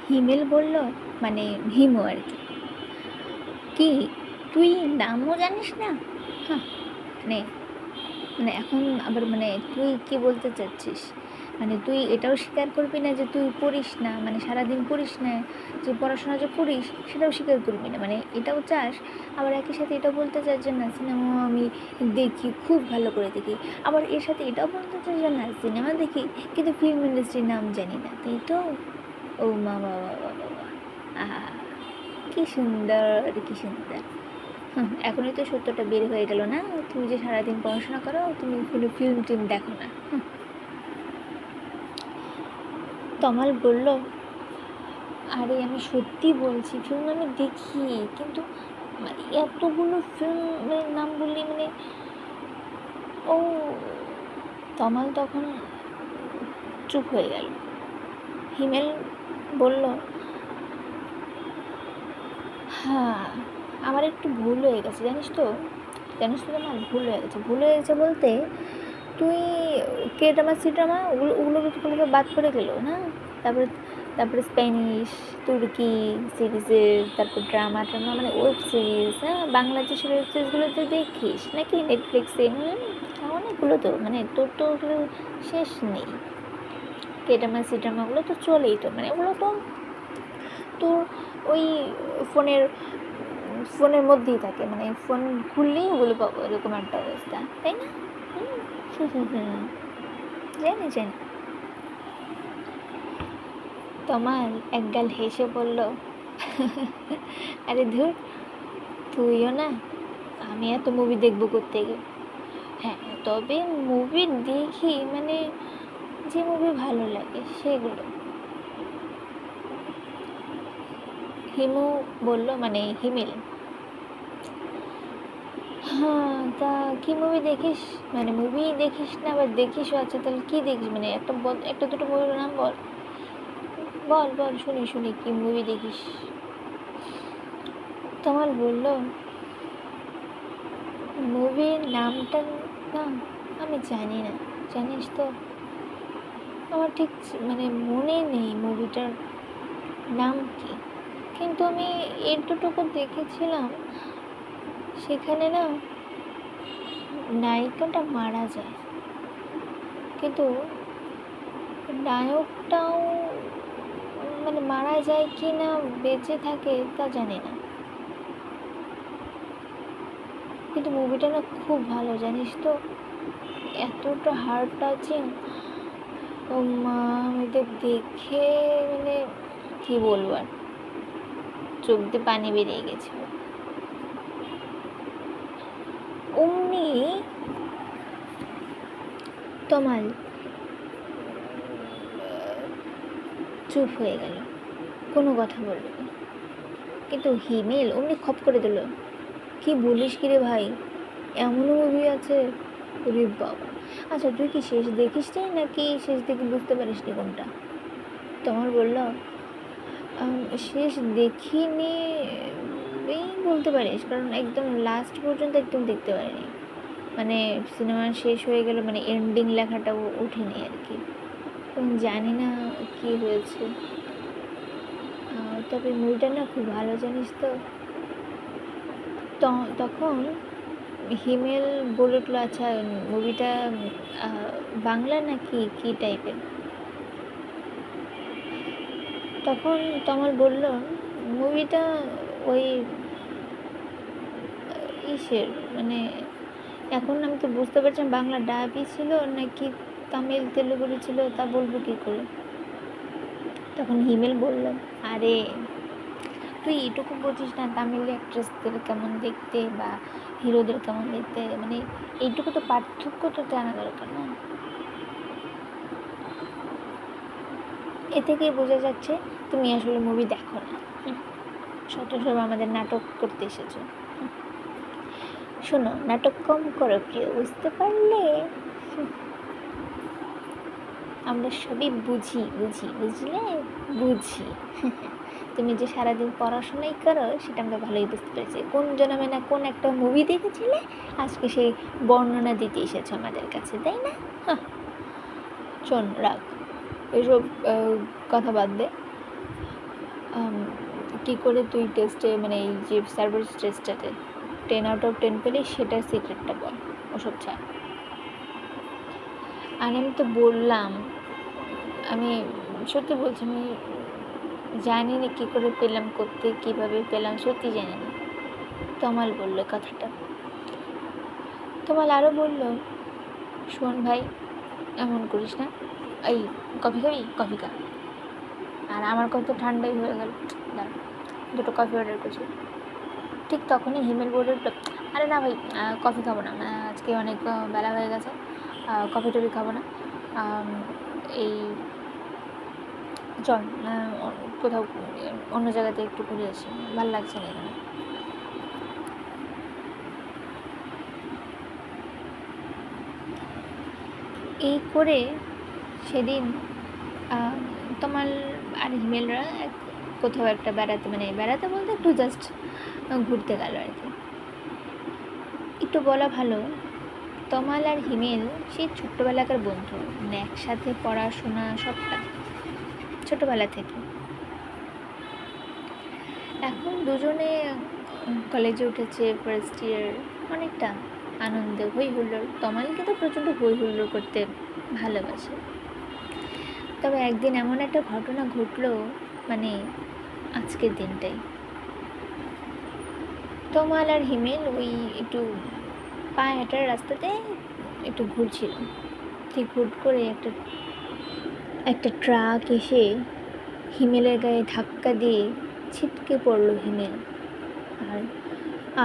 হিমেল বলল, মানে হিমু আর কি, কি তুই নামও জানিস না? হ্যাঁ, মানে মানে এখন আবার মানে তুই কি বলতে চাচ্ছিস? মানে তুই এটাও স্বীকার করবি না যে তুই পড়িস না, মানে সারাদিন পড়িস না, যে পড়াশোনা যে করিস সেটাও স্বীকার করবি না, মানে এটাও চাস, আবার একই সাথে এটাও বলতে চাস যে না সিনেমাও আমি দেখি, খুব ভালো করে দেখি, আবার এর সাথে এটাও বলতে চাস যে না সিনেমা দেখি কিন্তু ফিল্ম ইন্ডাস্ট্রির নাম জানি না, তাই তো? ও মা বাবা বাবা বাবা, আহা, কি সুন্দর, কি সুন্দর। এখনই তো সত্যটা বের হয়ে গেল না, তুমি যে সারাদিন পড়াশোনা করো, তুমি কোনো ফিল্ম টিম দেখো না। তমাল বলল, আরে আমি সত্যি বলছি, ফিল্ম আমি দেখি, কিন্তু মানে এতগুলো ফিল্মের নাম বললি মানে, ও। তমাল তখন চুপ হয়ে গেল। হিমেল বলল, হ্যাঁ, আমার একটু ভুল হয়ে গেছে, জানিস তো আমার ভুল হয়ে গেছে, বলতে তুই কে ড্রামা সি ড্রামা ওগুলো তো বাদ পড়ে গেল না? তারপরে তারপরে স্প্যানিশ, তুর্কি সিরিজের, তারপর ড্রামা মানে ওয়েব সিরিজ, হ্যাঁ, বাংলা যেসব ওয়েব সিরিজগুলো তুই দেখিস নাকি নেটফ্লিক্সে, অনেকগুলো তো, মানে তোর তো ওগুলো শেষ নেই। কে ড্রামা সি ড্রামাগুলো তো চলেই, তো মানে ওগুলো তো তোর ওই ফোনের ফোনের মধ্যেই থাকে, মানে ফোন খুললেই ওগুলো পাবো, এরকম একটা অবস্থা, তাই না? জানি। তমাল একগাল হেসে বলল, আরে ধুর, তুইও না, আমি এত মুভি দেখবো কোত্থেকে? হ্যাঁ, তবে মুভি দেখি, মানে যে মুভি ভালো লাগে সেগুলো। হিমু বলল, মানে হিমেল, হ্যাঁ তা কি মুভি দেখিস? মানে মুভি দেখিস না আবার দেখিসও, আচ্ছা তাহলে কি দেখিস, মানে একটা দুটো মুভির নাম বল, বল শুনি কি মুভি দেখিস। তমাল বলল, মুভির নামটা না আমি জানি না, জানিস তো, আমার ঠিক মানে মনে নেই মুভিটার নাম কি, কিন্তু আমি এতটুকু দেখেছিলাম, সেখানে না নায়িকাটা মারা যায়, কিন্তু নায়কটাও মানে মারা যায় কি না বেঁচে থাকে তা জানি না, কিন্তু মুভিটা না খুব ভালো, জানিস তো, এতটা হার্ট টাচিং। ও মা, আমি তো দেখে মানে কি বলবো আর, চোখ দিয়ে পানি বেরিয়ে গেছিল। অমনি তমাল চুপ হয়ে গেল, কোনো কথা বলল না, কিন্তু হিমেল অমনি খপ করে দিল, কি বলিস কি রে ভাই, এমনও মুভি আছে? ওরে বাবা, আচ্ছা তুই কি শেষ দেখিস নি, নাকি শেষ দেখে বুঝতে পারিস নি কোনটা? তোমার বলল, শেষ দেখিনি এই বলতে পারিস, কারণ একদম লাস্ট পর্যন্ত একদম দেখতে পারিনি, মানে সিনেমা শেষ হয়ে গেল, মানে এন্ডিং লেখাটাও ওঠেনি আর কি, জানি না কি হয়েছে, তবে মুভিটা না খুব ভালো, জানিস তো। তখন হিমেল বলে উঠলো, আচ্ছা মুভিটা বাংলা নাকি কি টাইপের? তখন তমাল বলল, মুভিটা ওই ইসের, মানে এখন আমি তো বুঝতে পারছি বাংলা ডাবই ছিল নাকি তামিল তেলুগুরু ছিল, তা বলবো কী করে? তখন হিমেল বলল, আরে তুই এটুকু বুঝিস না তামিল অ্যাক্ট্রেসদের কেমন দেখতে বা হিরোদের কেমন দেখতে, মানে এইটুকু তো পার্থক্য তো জানা দরকার না? এ থেকেই বোঝা যাচ্ছে তুমি আসলে মুভি দেখো না, শত সব আমাদের নাটক করতে এসেছো। শোনো, নাটক কম করো প্রিয়, বুঝতে পারলে? আমরা সবই বুঝলে, বুঝি। তুমি যে সারাদিন পড়াশোনাই করো সেটা আমরা ভালোই বুঝতে পেরেছি, কোন জন্মে না কোন একটা মুভি দেখেছিলে, আজকে সেই বর্ণনা দিতে এসেছো আমাদের কাছে, তাই না? শোন, রাখ এসব কথা বাদ দে, কী করে তুই টেস্টে মানে এই যে সার্ভিস টেস্টটাতে 10/10 পেলে সেটার সিক্রেটটা বল, ওসব ছাড়। আর আমি তো বললাম, আমি সত্যি বলছি, আমি জানি না কী করে পেলাম, করতে কীভাবে পেলাম, সত্যি জানি না। তমাল বললো কথাটা। তমাল আরও বলল, শোন ভাই, এমন করিস না, এই কফি খাবি, কফি খা। আর আমার কত ঠান্ডাই হয়ে গেল, দাঁড়া 2টো কফি অর্ডার করছি। ঠিক তখনই হিমেল বলে উঠল, আরে না ভাই, কফি খাবো না, আজকে অনেক বেলা হয়ে গেছে, কফি টফি খাবো না, এই চল কোথাও অন্য জায়গাতে একটু ঘুরে আসি, ভালো লাগছে না এখানে। এই করে সেদিন তোমার আর হিমেলরা কোথাও একটা বেড়াতে, মানে বেড়াতে বলতে একটু জাস্ট ঘুরতে গেল আর কি। একটু বলা ভালো, তমাল আর হিমেল সেই ছোট্টবেলাকার বন্ধু, মানে একসাথে পড়াশোনা সবটা ছোটোবেলা থেকে। এখন দুজনে কলেজে উঠেছে, ফার্স্ট ইয়ার, অনেকটা আনন্দে হই হুল্লোড়। তমাল কিন্তু প্রচণ্ড হই হুল্লোড় করতে ভালোবাসে। তবে একদিন এমন একটা ঘটনা ঘটলো, মানে আজকের দিনটাই। তমাল আর হিমেল ওই একটু পায়ে হাঁটার রাস্তাতে একটু ঘুরছিল, ঠিক হুট করে একটা ট্রাক এসে হিমেলের গায়ে ধাক্কা দিয়ে ছিটকে পড়লো হিমেল,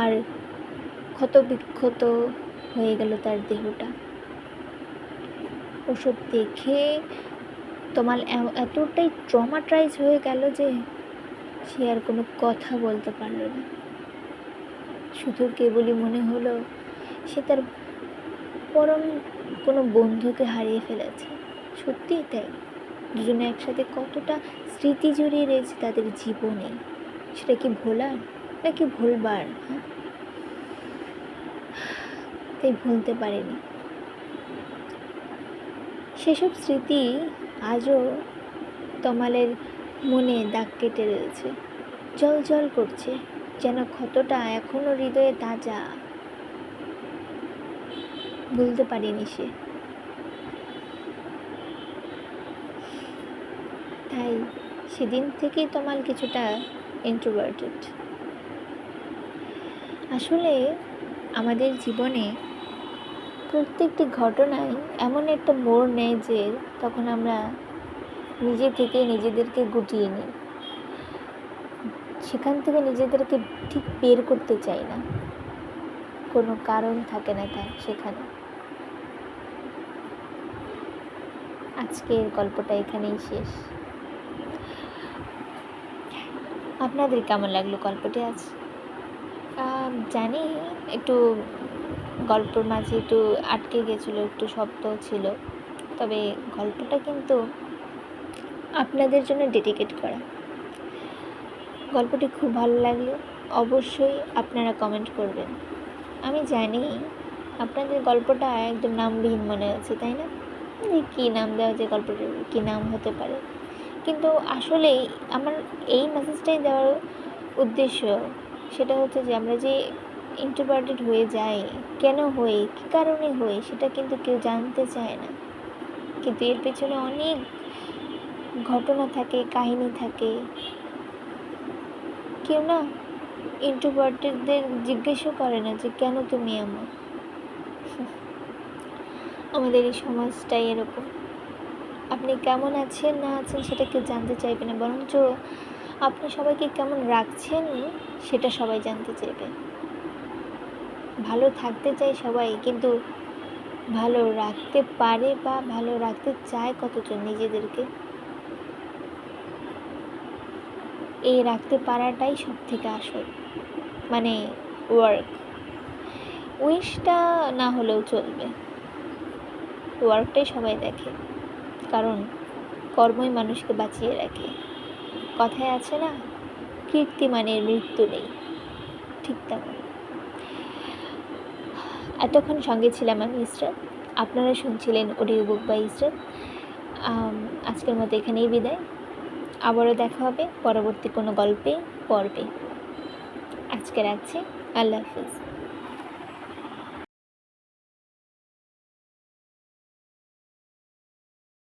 আর ক্ষতবিক্ষত হয়ে গেল তার দেহটা। ওসব দেখে তমাল এতটাই ট্রমাটাইজ হয়ে গেল যে সে আর কোনো কথা বলতে পারলো না। শুধু কেবলই মনে হলো সে তার পরম কোনো বন্ধুকে হারিয়ে ফেলেছে। সত্যিই তাই, দুজনে একসাথে কতটা স্মৃতি জড়িয়ে রয়েছে তাদের জীবনে, সেটা কি ভোলার নাকি ভুলবার? হ্যাঁ, তাই ভুলতে পারেনি। সেসব স্মৃতি আজও তমালের মনে দাগ কেটে রয়েছে, জল জল করছে, যেন ক্ষতটা এখনো হৃদয়ে তাজা, ভুলতে পারেনি সে। তাই সেদিন থেকেই তমাল কিছুটা ইন্ট্রোভার্টেড। আসলে আমাদের জীবনে প্রত্যেকটি ঘটনায় এমন একটা মোড় নেয় যে তখন আমরা নিজে থেকে নিজেদেরকে গুটিয়ে নিই, সেখান থেকে নিজেদেরকে ঠিক বের করতে চাই না, কোনো কারণ থাকে না তাই সেখানে। আজকের গল্পটা এখানেই শেষ। আপনাদের কেমন লাগলো গল্পটি আজ? জানি একটু গল্পের মাঝে একটু আটকে গেছিলো, একটু শব্দ ছিল, তবে গল্পটা কিন্তু আপনাদের জন্য ডেডিকেট করা। গল্পটি খুব ভালো লাগলো, অবশ্যই আপনারা কমেন্ট করবেন। আমি জানি আপনাদের গল্পটা একদম নামবিহীন মনে হচ্ছে, তাই না? কী নাম দেওয়া যায়, গল্পটার কী নাম হতে পারে, কিন্তু আসলেই আমার এই মেসেজটাই দেওয়ার উদ্দেশ্য, সেটা হচ্ছে যে আমরা যে ইন্ট্রোভার্টেড হয়ে যাই, কেন হই, কী কারণে হই, সেটা কিন্তু কেউ জানতে চায় না। কিন্তু এর পেছনে অনেক ঘটনা থাকে, কাহিনী থাকে। কেউ না ইন্ট্রোভার্টেডদের জিজ্ঞেসও করে না যে কেন তুমি এমন। আমাদের এই সমাজটাই এরকম, আপনি কেমন আছেন না আছেন সেটা কেউ জানতে চাইবে না, বরঞ্চ আপনি সবাইকে কেমন রাখছেন সেটা সবাই জানতে চাইবে। ভালো থাকতে চায় সবাই, কিন্তু ভালো রাখতে পারে বা ভালো রাখতে চায় কতজন নিজেদেরকে? এই রাখতে পারাটাই সব থেকে আসল, মানে ওয়ার্ক। উইশটা না হলেও চলবে, ওয়ার্কটাই সবাই দেখে, কারণ কর্মই মানুষকে বাঁচিয়ে রাখে। কথায় আছে না, কীর্তিমানের মৃত্যু নেই, ঠিক তেমন। এতক্ষণ সঙ্গে ছিলাম আমি ইসরাত, আপনারা শুনছিলেন অডিও বুক বাই ইসরাত। আজকের মতো এখানেই বিদায়। আবারও দেখা হবে পরবর্তী কোনো গল্পে পর্বে। আজকে রাখছি। আল্লাহ হাফিজ।